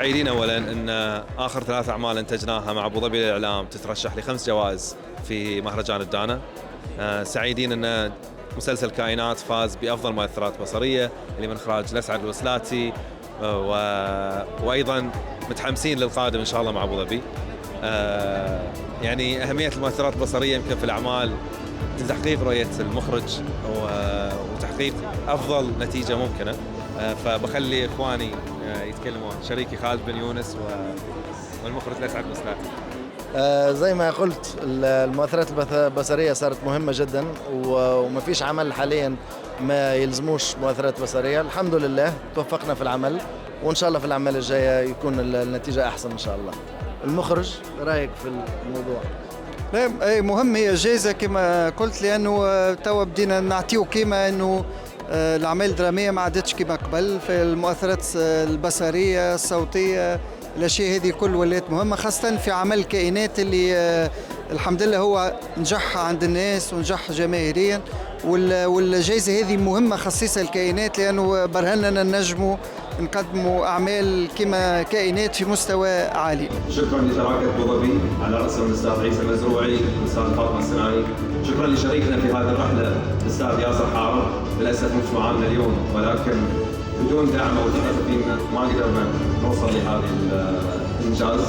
سعيدين اولا ان اخر 3 اعمال انتجناها مع ابو ظبي للاعلام تترشح ل5 جوائز في مهرجان الدانا. سعيدين ان مسلسل كائنات فاز بافضل مؤثرات بصريه اللي من اخراج الاسعد الوسلاتي، وايضا متحمسين للقادم ان شاء الله مع ابو ظبي. يعني اهميه المؤثرات البصريه يمكن في الاعمال تحقيق رؤيه المخرج وتحقيق افضل نتيجه ممكنه. فبخلي اخواني يتكلمون، شريكي خالد بن يونس والمخرج الاسعد الوسلاتي. زي ما قلت المؤثرات البصرية صارت مهمة جدا، وما فيش عمل حاليا ما يلزموش مؤثرات بصرية. الحمد لله توفقنا في العمل، وإن شاء الله في الأعمال الجاية يكون النتيجة أحسن إن شاء الله. المخرج رأيك في الموضوع؟ لا مهم، هي جائزة كما قلت، لأنه توا بدينا نعطيو قيمة أنه الأعمال الدرامية ما عادتش كما قبل. في المؤثرات البصرية الصوتية الأشياء هذه كل ولات مهمة، خاصة في عمل الكائنات اللي الحمد لله هو نجح عند الناس ونجح جماهيريا. والجائزة هذه مهمة خصيصة الكائنات، لأنه برهننا نجموا نقدموا أعمال كما كائنات في مستوى عالي. شكرا لشراكة أبو ظبي على رأسهم الأستاذ عيسى المزروعي والأستاذ فاطمة السناي. شكرا لشريكنا في هذه الرحلة الأستاذ ياسر حارب. للأسف مش معنا اليوم، ولكن بدون دعمه وثقته فينا ما قدرنا نوصل لهذا الإنجاز.